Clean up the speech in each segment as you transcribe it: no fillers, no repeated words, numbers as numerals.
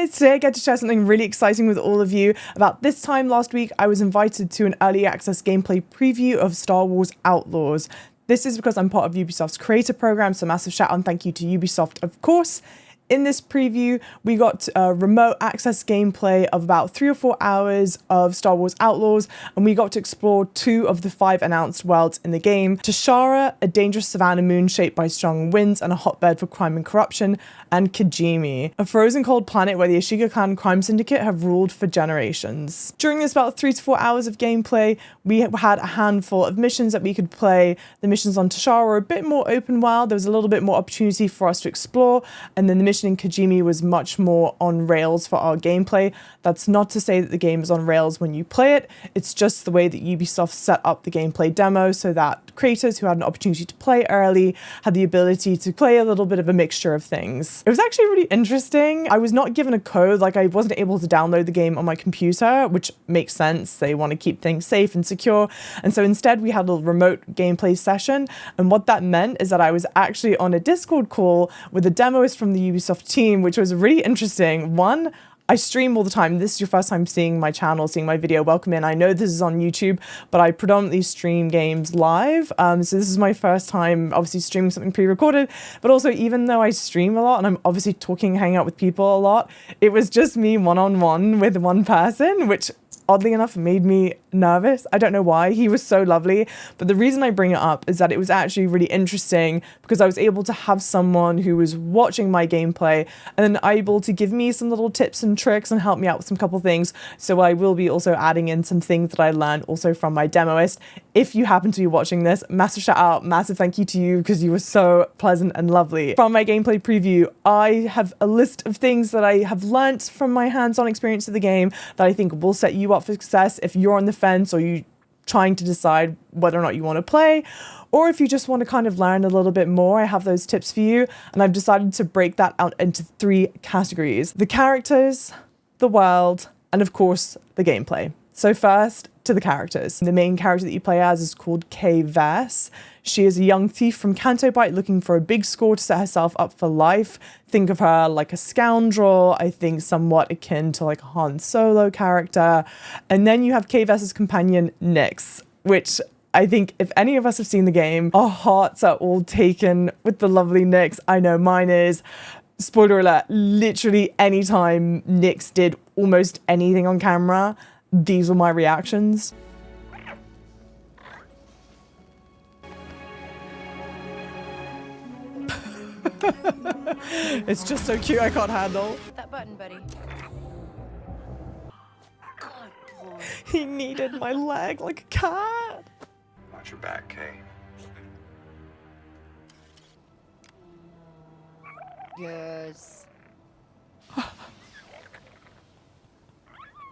guys, today I get to share something really exciting with all of you. About this time last week, I was invited to an early access gameplay preview of Star Wars Outlaws. This is because I'm part of Ubisoft's creator program, so massive shout out and thank you to Ubisoft, of course. In this preview, we got remote access gameplay of about 3 or 4 hours of Star Wars Outlaws, and we got to explore 2 of the 5 announced worlds in the game. Tashara, a dangerous savannah moon shaped by strong winds and a hotbed for crime and corruption, and Kijimi, a frozen cold planet where the Ashiga clan crime syndicate have ruled for generations. During this about 3 to 4 hours of gameplay, we had a handful of missions that we could play. The missions on Tashara were a bit more open world, there was a little bit more opportunity for us to explore, and then the mission in Kijimi was much more on rails for our gameplay. That's not to say that the game is on rails when you play it, it's just the way that Ubisoft set up the gameplay demo so that creators who had an opportunity to play early had the ability to play a little bit of a mixture of things. It was actually really interesting. I was not given a code, like I wasn't able to download the game on my computer, which makes sense. They want to keep things safe and secure. And so instead we had a remote gameplay session. And what that meant is that I was actually on a Discord call with a demoist from the Ubisoft team, which was really interesting. One, I stream all the time. This is your first time seeing my channel, seeing my video. Welcome in. I know this is on YouTube, but I predominantly stream games live. So this is my first time obviously streaming something pre-recorded, but also even though I stream a lot and I'm obviously talking, hanging out with people a lot, it was just me one-on-one with one person, which oddly enough made me nervous. I don't know why. He was so lovely. But the reason I bring it up is that it was actually really interesting because I was able to have someone who was watching my gameplay and then able to give me some little tips and tricks and help me out with some couple things. So I will be also adding in some things that I learned also from my demoist. If you happen to be watching this, massive shout out, massive thank you to you because you were so pleasant and lovely. From my gameplay preview, I have a list of things that I have learnt from my hands-on experience of the game that I think will set you up for success if you're on the fence or you trying to decide whether or not you want to play, or if you just want to kind of learn a little bit more. I have those tips for you, and I've decided to break that out into 3 categories: the characters, the world, and of course the gameplay. So first, to the characters. The main character that you play as is called Kay Vess. She is a young thief from Canto Bight looking for a big score to set herself up for life. Think of her like a scoundrel, I think somewhat akin to like a Han Solo character. And then you have Kay Vess's companion, Nyx, which I think if any of us have seen the game, our hearts are all taken with the lovely Nyx. I know mine is. Spoiler alert, literally anytime Nyx did almost anything on camera, these were my reactions. It's just so cute, I can't handle. Hit that button, buddy. Good boy. He needed my leg like a cat. Watch your back, Kay. Yes.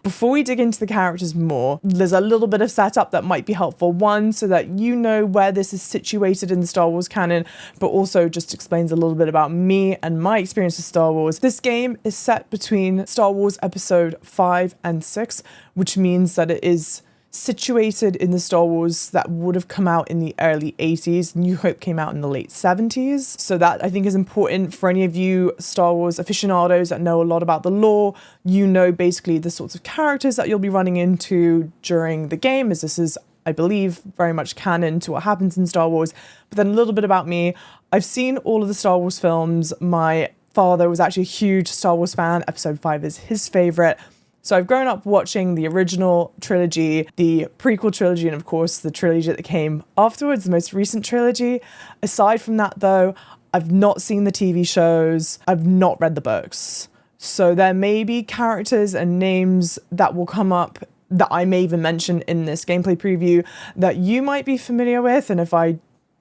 Before we dig into the characters more, there's a little bit of setup that might be helpful. One, so that you know where this is situated in the Star Wars canon, but also just explains a little bit about me and my experience with Star Wars. This game is set between Star Wars Episode 5 and 6, which means that it is situated in the Star Wars that would have come out in the early 80s. New Hope came out in the late 70s. So that I think is important for any of you Star Wars aficionados that know a lot about the lore. You know basically the sorts of characters that you'll be running into during the game, as this is, I believe, very much canon to what happens in Star Wars. But then a little bit about me. I've seen all of the Star Wars films. My father was actually a huge Star Wars fan. Episode 5 is his favorite. So I've grown up watching the original trilogy, the prequel trilogy, and of course the trilogy that came afterwards, the most recent trilogy. Aside from that though, I've not seen the TV shows, I've not read the books. So there may be characters and names that will come up that I may even mention in this gameplay preview that you might be familiar with, and if I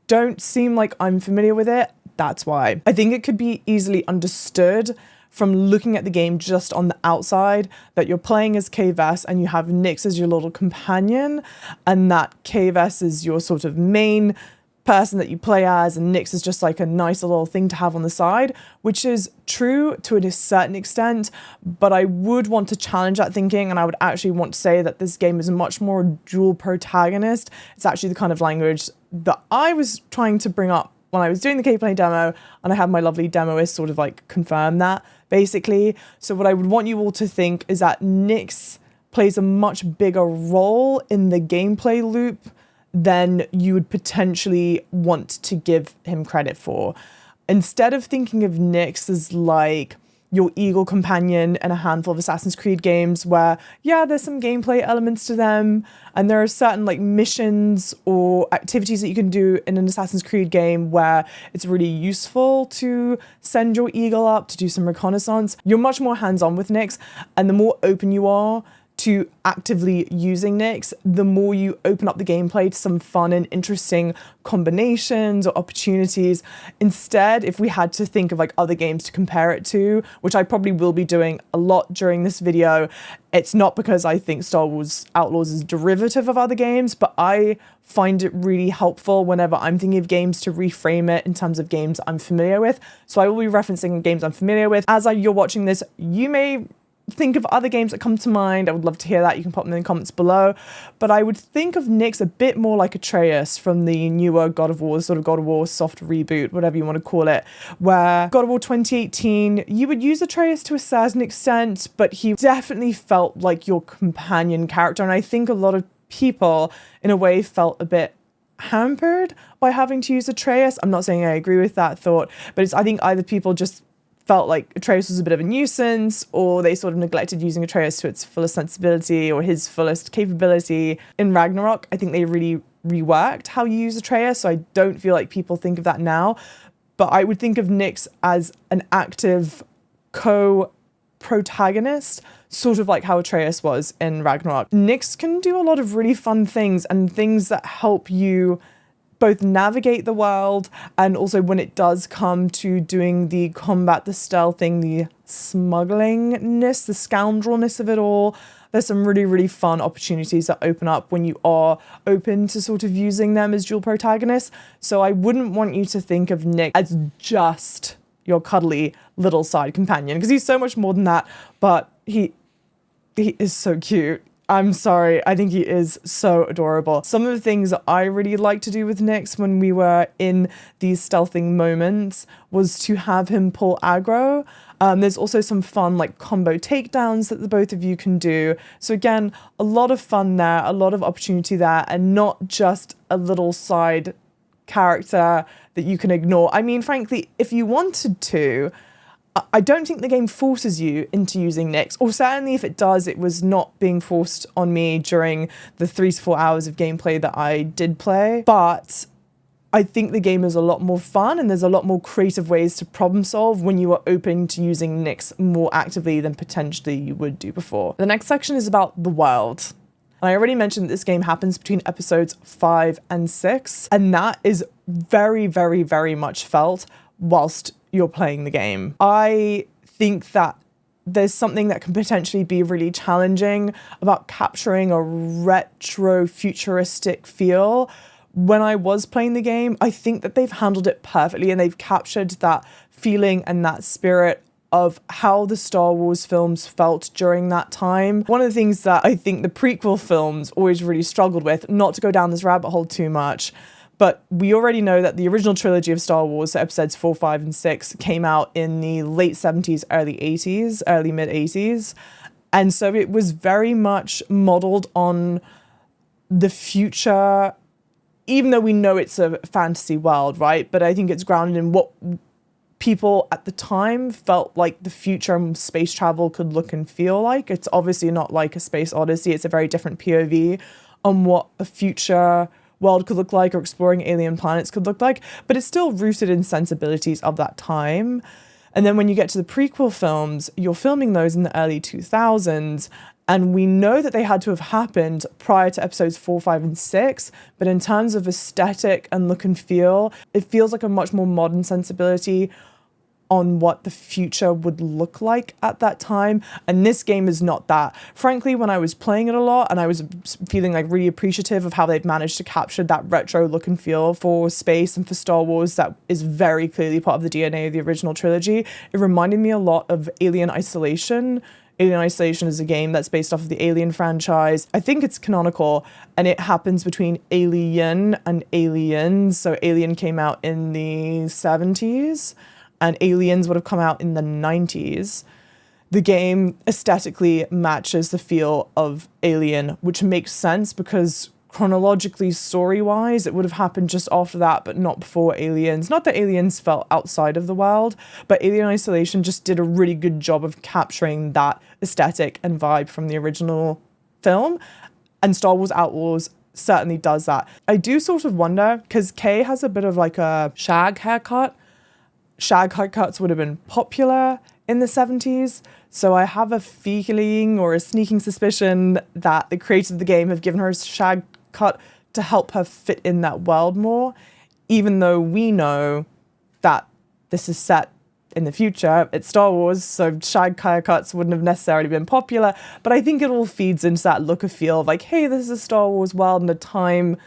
don't seem like I'm familiar with it, that's why. I think it could be easily understood from looking at the game just on the outside that you're playing as Kay Vess and you have Nyx as your little companion, and that Kay Vess is your sort of main person that you play as, and Nyx is just like a nice little thing to have on the side, which is true to a certain extent, but I would want to challenge that thinking, and I would actually want to say that this game is much more dual protagonist. It's actually the kind of language that I was trying to bring up when I was doing the gameplay demo, and I had my lovely demoist sort of like confirm that, basically. So what I would want you all to think is that Nyx plays a much bigger role in the gameplay loop than you would potentially want to give him credit for. Instead of thinking of Nyx as like your eagle companion in a handful of Assassin's Creed games where, yeah, there's some gameplay elements to them, and there are certain like missions or activities that you can do in an Assassin's Creed game where it's really useful to send your eagle up to do some reconnaissance. You're much more hands-on with Nyx, and the more open you are to actively using Nyx, the more you open up the gameplay to some fun and interesting combinations or opportunities. Instead, if we had to think of like other games to compare it to, which I probably will be doing a lot during this video, it's not because I think Star Wars Outlaws is derivative of other games, but I find it really helpful whenever I'm thinking of games to reframe it in terms of games I'm familiar with. So I will be referencing games I'm familiar with. As you're watching this, you may think of other games that come to mind. I would love to hear that. You can pop them in the comments below. But I would think of Nyx a bit more like Atreus from the newer God of War, sort of God of War soft reboot, whatever you want to call it, where God of War 2018, you would use Atreus to a certain extent, but he definitely felt like your companion character. And I think a lot of people, in a way, felt a bit hampered by having to use Atreus. I'm not saying I agree with that thought, but I think either people just felt like Atreus was a bit of a nuisance, or they sort of neglected using Atreus to its fullest sensibility or his fullest capability. In Ragnarok, I think they really reworked how you use Atreus, so I don't feel like people think of that now. But I would think of Nyx as an active co-protagonist, sort of like how Atreus was in Ragnarok. Nyx can do a lot of really fun things, and things that help you both navigate the world, and also when it does come to doing the combat, the stealthing, the smugglingness, the scoundrelness of it all. There's some really, really fun opportunities that open up when you are open to sort of using them as dual protagonists. So I wouldn't want you to think of Nyx as just your cuddly little side companion, because he's so much more than that, but he is so cute. I'm sorry, I think he is so adorable. Some of the things that I really like to do with Nyx when we were in these stealthing moments was to have him pull aggro. There's also some fun like combo takedowns that the both of you can do. So again, a lot of fun there, a lot of opportunity there, and not just a little side character that you can ignore. I mean, frankly, if you wanted to, I don't think the game forces you into using Nyx, or certainly if it does, it was not being forced on me during the 3 to 4 hours of gameplay that I did play. But I think the game is a lot more fun, and there's a lot more creative ways to problem solve when you are open to using Nyx more actively than potentially you would do before. The next section is about the world. And I already mentioned that this game happens between episodes 5 and 6, and that is very, very, very much felt whilst you're playing the game. I think that there's something that can potentially be really challenging about capturing a retro futuristic feel. When I was playing the game, I think that they've handled it perfectly, and they've captured that feeling and that spirit of how the Star Wars films felt during that time. One of the things that I think the prequel films always really struggled with, not to go down this rabbit hole too much, but we already know that the original trilogy of Star Wars, so episodes 4, 5, and 6, came out in the late 70s, early 80s, early mid 80s. And so it was very much modeled on the future, even though we know it's a fantasy world, right? But I think it's grounded in what people at the time felt like the future and space travel could look and feel like. It's obviously not like a space odyssey. It's a very different POV on what a future world could look like, or exploring alien planets could look like, but it's still rooted in sensibilities of that time. And then when you get to the prequel films, you're filming those in the early 2000s, and we know that they had to have happened prior to episodes 4, 5, and 6, but in terms of aesthetic and look and feel, it feels like a much more modern sensibility on what the future would look like at that time. And this game is not that. Frankly, when I was playing it a lot and I was feeling like really appreciative of how they've managed to capture that retro look and feel for space and for Star Wars that is very clearly part of the DNA of the original trilogy, it reminded me a lot of Alien Isolation Alien Isolation is a game that's based off of the Alien franchise. I think it's canonical, and it happens between Alien and Aliens. So Alien came out in the 70s, and Aliens would have come out in the 90s. The game aesthetically matches the feel of Alien, which makes sense because chronologically, story-wise, it would have happened just after that, but not before Aliens. Not that Aliens fell outside of the world, but Alien Isolation just did a really good job of capturing that aesthetic and vibe from the original film. And Star Wars Outlaws certainly does that. I do sort of wonder, because Kay has a bit of like a shag haircut. Shag haircuts would have been popular in the 70s. So I have a feeling or a sneaking suspicion that the creators of the game have given her a shag cut to help her fit in that world more, even though we know that this is set in the future. It's Star Wars, so shag haircuts wouldn't have necessarily been popular, but I think it all feeds into that look and feel of like, hey, this is a Star Wars world and a time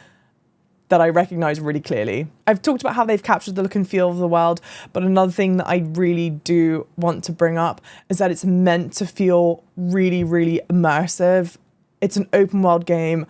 that I recognize really clearly. I've talked about how they've captured the look and feel of the world, but another thing that I really do want to bring up is that it's meant to feel really, really immersive. It's an open world game.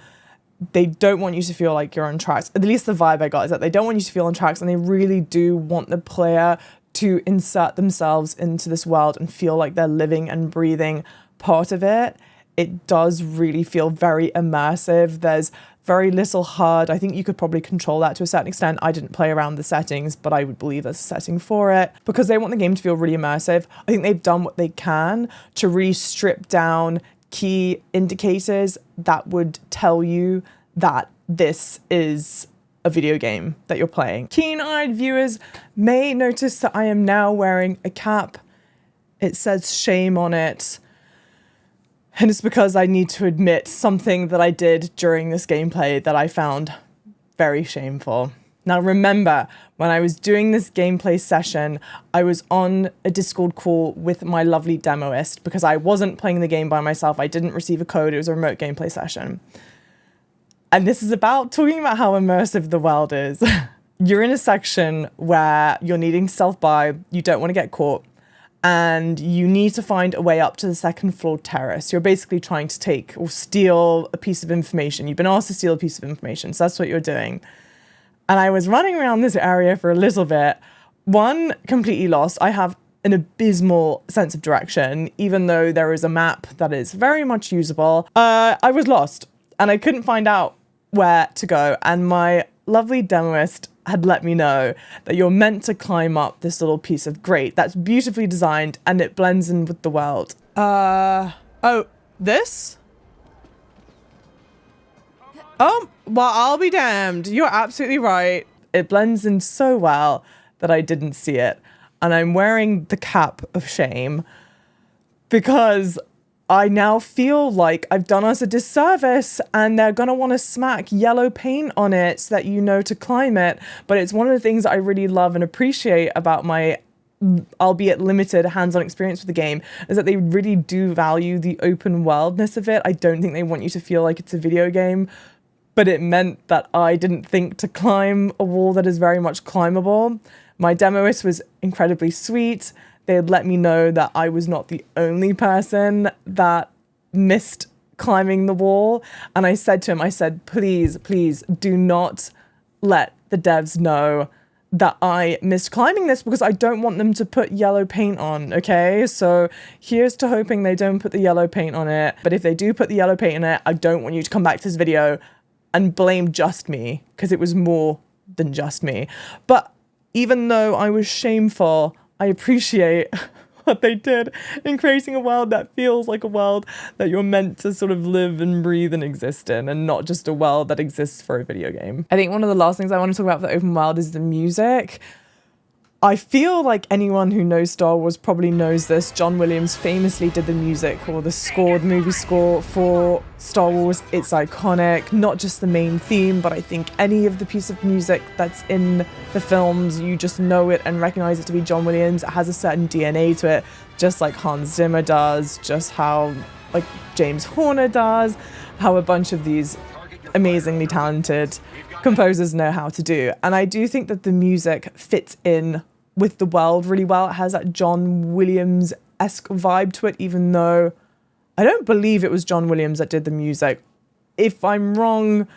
They don't want you to feel like you're on tracks. At least the vibe I got is that they don't want you to feel on tracks, and they really do want the player to insert themselves into this world and feel like they're living and breathing part of it. It does really feel very immersive. There's very little HUD. I think you could probably control that to a certain extent. I didn't play around the settings, but I would believe there's a setting for it because they want the game to feel really immersive. I think they've done what they can to really strip down key indicators that would tell you that this is a video game that you're playing. Keen-eyed viewers may notice that I am now wearing a cap. It says shame on it. And it's because I need to admit something that I did during this gameplay that I found very shameful. Now remember, when I was doing this gameplay session, I was on a Discord call with my lovely demoist because I wasn't playing the game by myself. I didn't receive a code. It was a remote gameplay session. And this is about talking about how immersive the world is. You're in a section where you're needing stealth by, you don't want to get caught, and you need to find a way up to the second floor terrace. You're basically trying to take or steal a piece of information. You've been asked to steal a piece of information, so that's what you're doing. And I was running around this area for a little bit. One, completely lost. I have an abysmal sense of direction, even though there is a map that is very much usable. I was lost and I couldn't find out where to go. And my lovely demoist had let me know that you're meant to climb up this little piece of grate that's beautifully designed and it blends in with the world. Oh, this? Oh, well, I'll be damned. You're absolutely right. It blends in so well that I didn't see it. And I'm wearing the cap of shame because I now feel like I've done us a disservice and they're going to want to smack yellow paint on it so that you know to climb it. But it's one of the things that I really love and appreciate about my, albeit limited, hands-on experience with the game is that they really do value the open worldness of it. I don't think they want you to feel like it's a video game, but it meant that I didn't think to climb a wall that is very much climbable. My demoist was incredibly sweet. They had let me know that I was not the only person that missed climbing the wall. And I said to him, I said, please, please do not let the devs know that I missed climbing this because I don't want them to put yellow paint on, okay? So here's to hoping they don't put the yellow paint on it. But if they do put the yellow paint on it, I don't want you to come back to this video and blame just me because it was more than just me. But even though I was shameful, I appreciate what they did in creating a world that feels like a world that you're meant to sort of live and breathe and exist in, and not just a world that exists for a video game. I think one of the last things I want to talk about for the open world is the music. I feel like anyone who knows Star Wars probably knows this. John Williams famously did the music or the movie score for Star Wars. It's iconic, not just the main theme, but I think any of the piece of music that's in the films, you just know it and recognize it to be John Williams. It has a certain DNA to it, just like Hans Zimmer does, just how like James Horner does, how a bunch of these amazingly talented composers know how to do. And I do think that the music fits in with the world really well. It has that John Williams-esque vibe to it, even though I don't believe it was John Williams that did the music. If I'm wrong,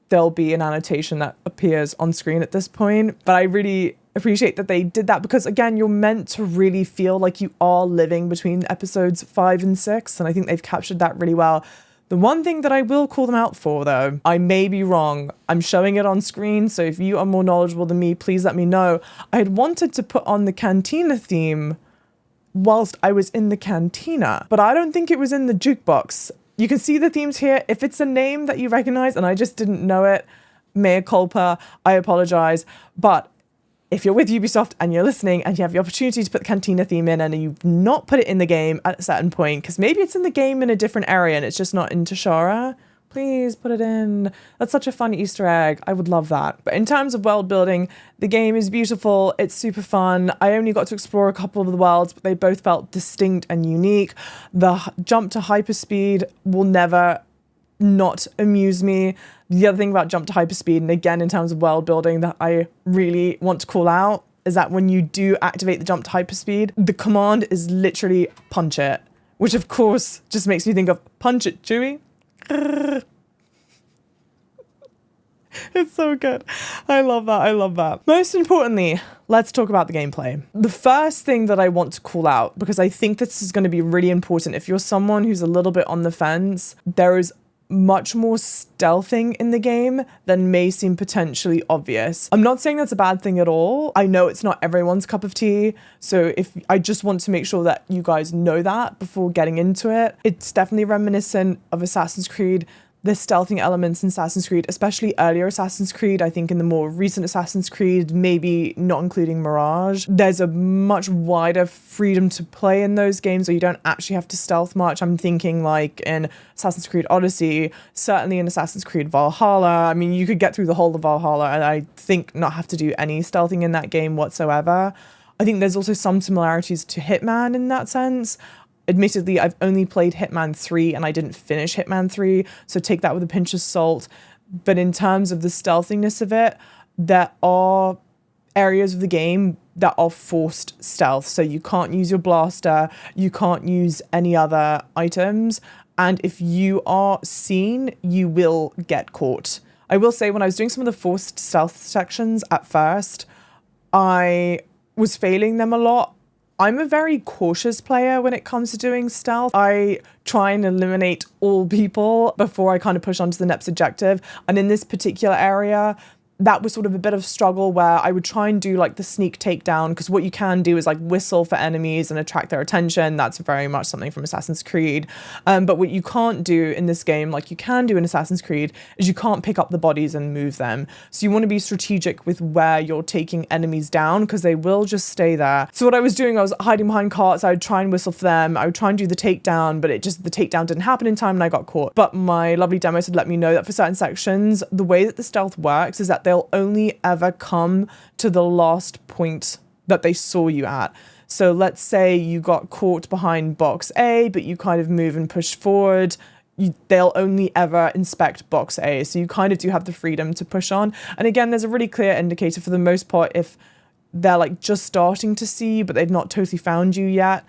there'll be an annotation that appears on screen at this point. But I really appreciate that they did that because, again, you're meant to really feel like you are living between episodes 5 and 6. And I think they've captured that really well. The one thing that I will call them out for, though, I may be wrong. I'm showing it on screen, so if you are more knowledgeable than me, please let me know. I had wanted to put on the cantina theme whilst I was in the cantina, but I don't think it was in the jukebox. You can see the themes here. If it's a name that you recognize and I just didn't know it, mea culpa, I apologize. But if you're with Ubisoft and you're listening and you have the opportunity to put the cantina theme in and you've not put it in the game at a certain point, because maybe it's in the game in a different area and it's just not in Tashara, please put it in. That's such a fun Easter egg. I would love that. But in terms of world building, the game is beautiful. It's super fun. I only got to explore a couple of the worlds, but they both felt distinct and unique. The jump to hyperspeed will never not amuse me. The other thing about jump to hyperspeed, and again in terms of world building that I really want to call out, is that when you do activate the jump to hyperspeed, the command is literally punch it, which of course just makes me think of punch it, Chewie. It's so good. I love that. I love that. Most importantly, let's talk about the gameplay. The first thing that I want to call out, because I think this is going to be really important if you're someone who's a little bit on the fence, there is much more stealthing in the game than may seem potentially obvious. I'm not saying that's a bad thing at all. I know it's not everyone's cup of tea. So if I just want to make sure that you guys know that before getting into it. It's definitely reminiscent of Assassin's Creed. The stealthing elements in Assassin's Creed, especially earlier Assassin's Creed, I think in the more recent Assassin's Creed, maybe not including Mirage, there's a much wider freedom to play in those games where you don't actually have to stealth much. I'm thinking like in Assassin's Creed Odyssey, certainly in Assassin's Creed Valhalla. I mean, you could get through the whole of Valhalla and I think not have to do any stealthing in that game whatsoever. I think there's also some similarities to Hitman in that sense. Admittedly, I've only played Hitman 3 and I didn't finish Hitman 3, so take that with a pinch of salt. But in terms of the stealthiness of it, there are areas of the game that are forced stealth. So you can't use your blaster, you can't use any other items, and if you are seen, you will get caught. I will say when I was doing some of the forced stealth sections at first, I was failing them a lot. I'm a very cautious player when it comes to doing stealth. I try and eliminate all people before I kind of push on to the next objective. And in this particular area, that was sort of a bit of struggle where I would try and do like the sneak takedown, because what you can do is like whistle for enemies and attract their attention. That's very much something from Assassin's Creed. But what you can't do in this game, like you can do in Assassin's Creed, is you can't pick up the bodies and move them. So you want to be strategic with where you're taking enemies down, because they will just stay there. So what I was doing, I was hiding behind carts. I would try and whistle for them. I would try and do the takedown, but the takedown didn't happen in time and I got caught. But my lovely demos had let me know that for certain sections, the way that the stealth works is that they'll only ever come to the last point that they saw you at. So let's say you got caught behind box A, but you kind of move and push forward. They'll only ever inspect box A. So you kind of do have the freedom to push on. And again, there's a really clear indicator for the most part. If they're like just starting to see you, but they've not totally found you yet,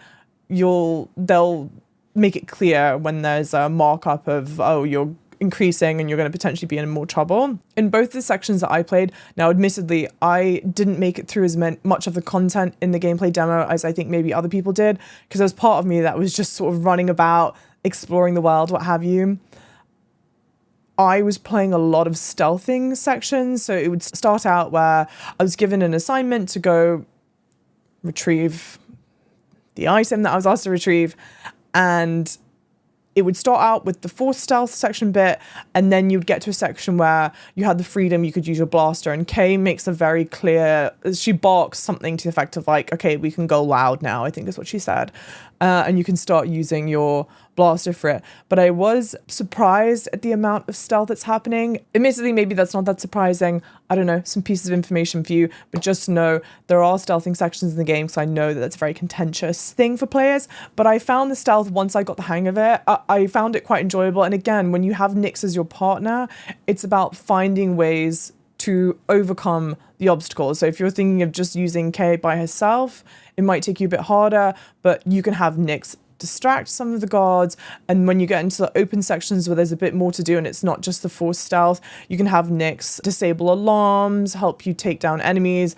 they'll make it clear when there's a markup of, oh, you're increasing and you're going to potentially be in more trouble. In both the sections that I played, now admittedly, I didn't make it through as much of the content in the gameplay demo as I think maybe other people did, because there was part of me that was just sort of running about, exploring the world, what have you. I was playing a lot of stealthing sections, so it would start out where I was given an assignment to go retrieve the item that I was asked to retrieve, and it would start out with the forced stealth section bit, and then you'd get to a section where you had the freedom, you could use your blaster, and Kay makes a very clear, she barks something to the effect of like, okay, we can go loud now, I think is what she said. And you can start using your blaster for it. But I was surprised at the amount of stealth that's happening. Admittedly, maybe that's not that surprising. I don't know, some pieces of information for you, but just know there are stealthing sections in the game, so I know that that's a very contentious thing for players. But I found the stealth, once I got the hang of it, I found it quite enjoyable. And again, when you have Nyx as your partner, it's about finding ways to overcome the obstacles. So if you're thinking of just using Kay by herself, it might take you a bit harder, but you can have Nyx distract some of the guards. And when you get into the open sections where there's a bit more to do and it's not just the forced stealth, you can have Nyx disable alarms, help you take down enemies,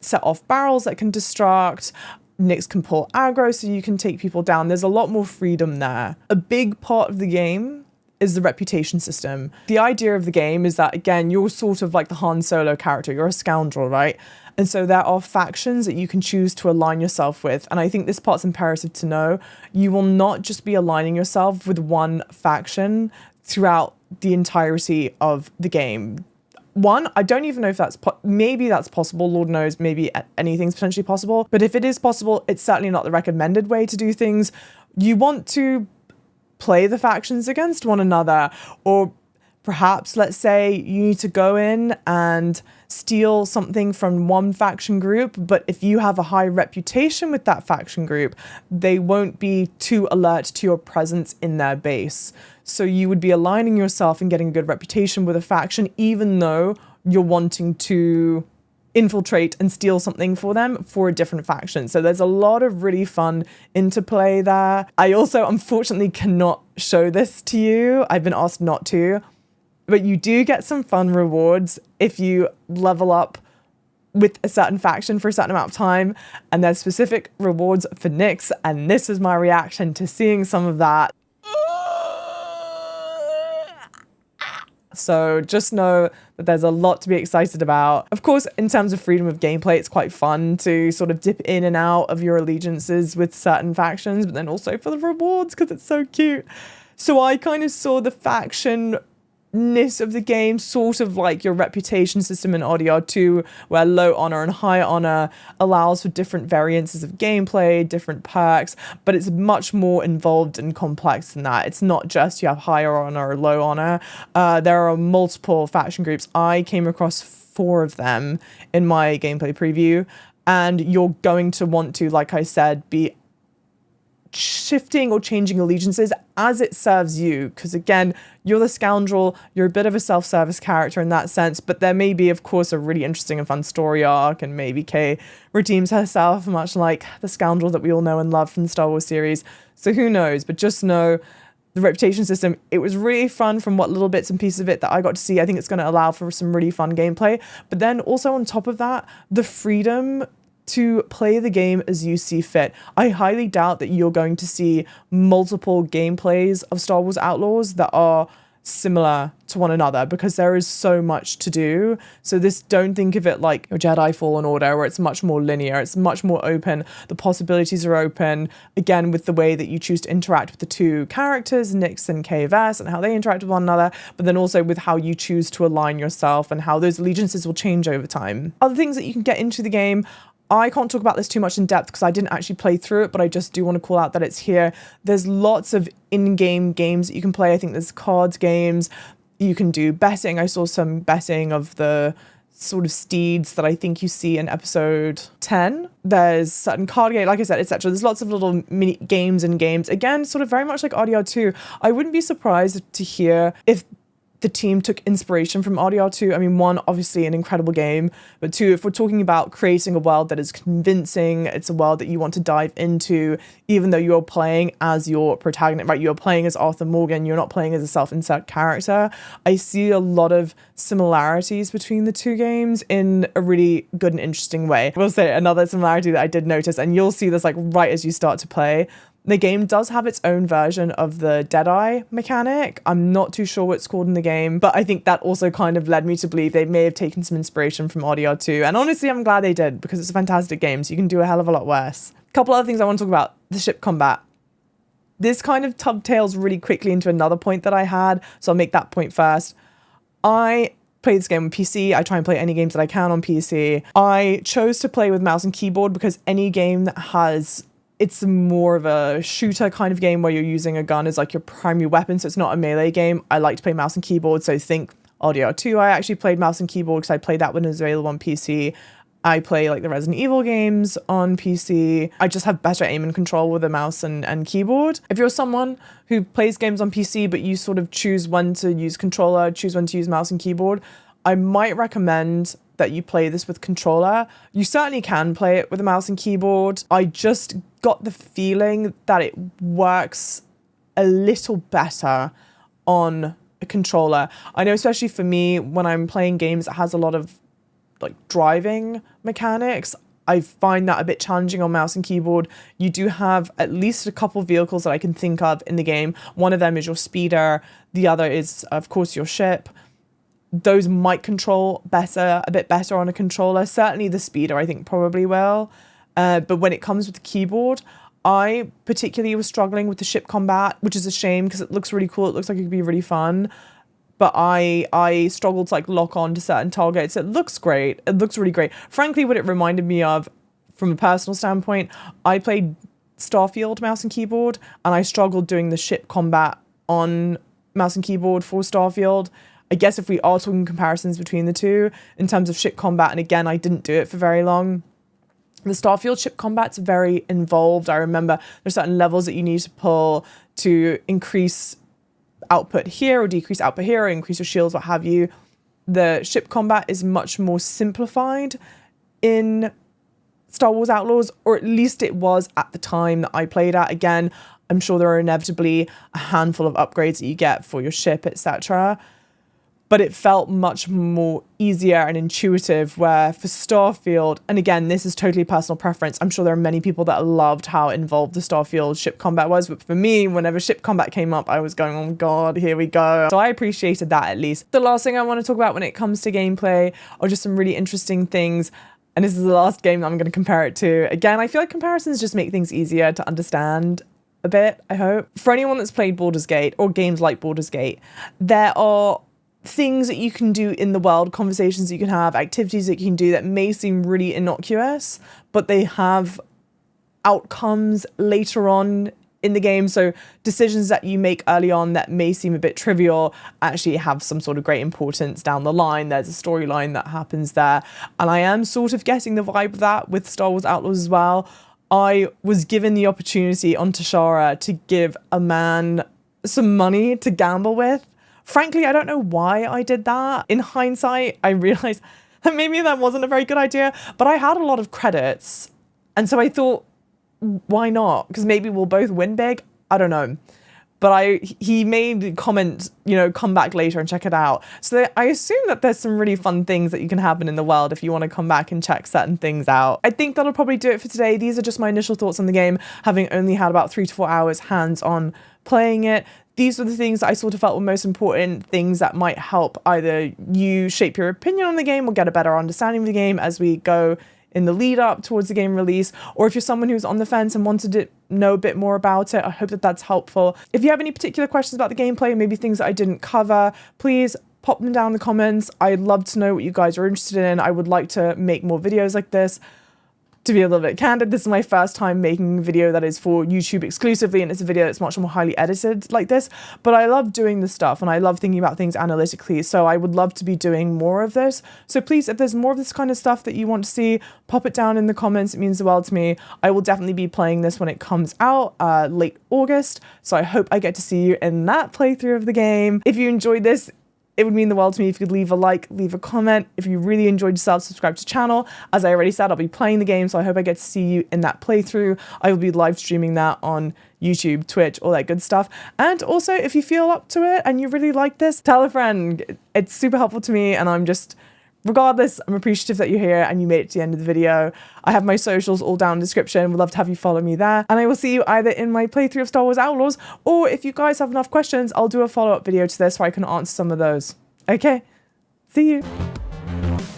set off barrels that can distract. Nyx can pull aggro so you can take people down. There's a lot more freedom there. A big part of the game is the reputation system. The idea of the game is that, again, you're sort of like the Han Solo character. You're a scoundrel, right? And so there are factions that you can choose to align yourself with. And I think this part's imperative to know. You will not just be aligning yourself with one faction throughout the entirety of the game. One, I don't even know if that's, maybe that's possible. Lord knows, maybe anything's potentially possible. But if it is possible, it's certainly not the recommended way to do things. You want to play the factions against one another, or perhaps, let's say, you need to go in and steal something from one faction group, but if you have a high reputation with that faction group, they won't be too alert to your presence in their base. So you would be aligning yourself and getting a good reputation with a faction, even though you're wanting to infiltrate and steal something for them for a different faction. So there's a lot of really fun interplay there. I also, unfortunately, cannot show this to you. I've been asked not to. But you do get some fun rewards if you level up with a certain faction for a certain amount of time. And there's specific rewards for Nyx. And this is my reaction to seeing some of that. So just know that there's a lot to be excited about. Of course, in terms of freedom of gameplay, it's quite fun to sort of dip in and out of your allegiances with certain factions, but then also for the rewards because it's so cute. So I kind of saw the faction of the game sort of like your reputation system in ODR 2, where low honor and high honor allows for different variances of gameplay, different perks, but it's much more involved and complex than that. It's not just you have higher honor or low honor. There are multiple faction groups. I came across 4 of them in my gameplay preview, and you're going to want to, like I said, be shifting or changing allegiances as it serves you, because again, you're the scoundrel, you're a bit of a self-service character in that sense, but there may be, of course, a really interesting and fun story arc, and maybe Kay redeems herself, much like the scoundrel that we all know and love from the Star Wars series. So who knows? But just know the reputation system, it was really fun from what little bits and pieces of it that I got to see. I think it's going to allow for some really fun gameplay, but then also on top of that, the freedom to play the game as you see fit. I highly doubt that you're going to see multiple gameplays of Star Wars Outlaws that are similar to one another, because there is so much to do. So don't think of it like your Jedi Fallen Order, where it's much more linear, it's much more open, the possibilities are open, again, with the way that you choose to interact with the 2 characters, Nyx and KVS, and how they interact with one another, but then also with how you choose to align yourself and how those allegiances will change over time. Other things that you can get into the game, I can't talk about this too much in depth because I didn't actually play through it, but I just do want to call out that it's here. There's lots of in-game games that you can play. I think there's cards games. You can do betting. I saw some betting of the sort of steeds that I think you see in episode 10. There's certain card game, like I said, etc. There's lots of little mini games and games. Again, sort of very much like RDR 2. I wouldn't be surprised to hear if the team took inspiration from RDR 2. I mean, 1, obviously an incredible game, but 2, if we're talking about creating a world that is convincing, it's a world that you want to dive into, even though you're playing as your protagonist, right? You're playing as Arthur Morgan, you're not playing as a self-insert character. I see a lot of similarities between the 2 games in a really good and interesting way. I will say another similarity that I did notice, and you'll see this like right as you start to play, the game does have its own version of the Deadeye mechanic. I'm not too sure what it's called in the game, but I think that also kind of led me to believe they may have taken some inspiration from RDR 2. And honestly, I'm glad they did, because it's a fantastic game, so you can do a hell of a lot worse. A couple other things I want to talk about. The ship combat. This kind of dovetails really quickly into another point that I had, so I'll make that point first. I play this game on PC. I try and play any games that I can on PC. I chose to play with mouse and keyboard because any game that has... It's more of a shooter kind of game where you're using a gun as like your primary weapon, so it's not a melee game. I like to play mouse and keyboard, so think RDR 2. I actually played mouse and keyboard because I played that when it was available on PC. I play like the Resident Evil games on PC. I just have better aim and control with a mouse and keyboard. If you're someone who plays games on PC, but you sort of choose when to use controller, choose when to use mouse and keyboard, I might recommend that you play this with controller. You certainly can play it with a mouse and keyboard. I just got the feeling that it works a little better on a controller. I know, especially for me, when I'm playing games that has a lot of like driving mechanics, I find that a bit challenging on mouse and keyboard. You do have at least a couple vehicles that I can think of in the game. One of them is your speeder. The other is, of course, your ship. Those might control a bit better on a controller. Certainly the speeder, I think, probably will. But when it comes with the keyboard, I particularly was struggling with the ship combat, which is a shame because it looks really cool. It looks like it could be really fun. But I struggled to like lock on to certain targets. It looks great. It looks really great. Frankly, what it reminded me of from a personal standpoint, I played Starfield mouse and keyboard, and I struggled doing the ship combat on mouse and keyboard for Starfield. I guess if we are talking comparisons between the two in terms of ship combat, and again, I didn't do it for very long. The Starfield ship combat's very involved. I remember there's certain levels that you need to pull to increase output here or decrease output here or increase your shields, what have you. The ship combat is much more simplified in Star Wars Outlaws, or at least it was at the time that I played at. Again, I'm sure there are inevitably a handful of upgrades that you get for your ship, etc. But it felt much more easier and intuitive, where for Starfield, and again, this is totally personal preference. I'm sure there are many people that loved how involved the Starfield ship combat was. But for me, whenever ship combat came up, I was going, oh God, here we go. So I appreciated that at least. The last thing I want to talk about when it comes to gameplay are just some really interesting things. And this is the last game that I'm going to compare it to. Again, I feel like comparisons just make things easier to understand a bit, I hope. For anyone that's played Baldur's Gate or games like Baldur's Gate, there are things that you can do in the world, conversations that you can have, activities that you can do that may seem really innocuous, but they have outcomes later on in the game. So decisions that you make early on that may seem a bit trivial actually have some sort of great importance down the line. There's a storyline that happens there. And I am sort of getting the vibe of that with Star Wars Outlaws as well. I was given the opportunity on Tashara to give a man some money to gamble with. Frankly, I don't know why I did that. In hindsight, I realized that maybe that wasn't a very good idea, but I had a lot of credits. And so I thought, why not? Because maybe we'll both win big. I don't know. But he made the comment, come back later and check it out. So I assume that there's some really fun things that you can happen in the world if you want to come back and check certain things out. I think that'll probably do it for today. These are just my initial thoughts on the game, having only had about 3 to 4 hours hands-on playing it. These are the things that I sort of felt were most important, things that might help either you shape your opinion on the game or get a better understanding of the game as we go in the lead up towards the game release, or if you're someone who's on the fence and wanted to know a bit more about it, I hope that that's helpful. If you have any particular questions about the gameplay, maybe things that I didn't cover, please pop them down in the comments. I'd love to know what you guys are interested in. I would like to make more videos like this. To be a little bit candid, this is my first time making a video that is for YouTube exclusively, and it's a video that's much more highly edited like this, but I love doing this stuff and I love thinking about things analytically, so I would love to be doing more of this. So please, if there's more of this kind of stuff that you want to see, pop it down in the comments. It means the world to me. I will definitely be playing this when it comes out late August, so I hope I get to see you in that playthrough of the game. If you enjoyed this, it would mean the world to me if you could leave a like, leave a comment. If you really enjoyed yourself, subscribe to the channel. As I already said, I'll be playing the game, so I hope I get to see you in that playthrough. I will be live streaming that on YouTube, Twitch, all that good stuff. And also, if you feel up to it and you really like this, tell a friend. It's super helpful to me, and regardless, I'm appreciative that you're here and you made it to the end of the video. I have my socials all down in the description. Would love to have you follow me there. And I will see you either in my playthrough of Star Wars Outlaws, or if you guys have enough questions, I'll do a follow-up video to this where I can answer some of those. Okay? See you.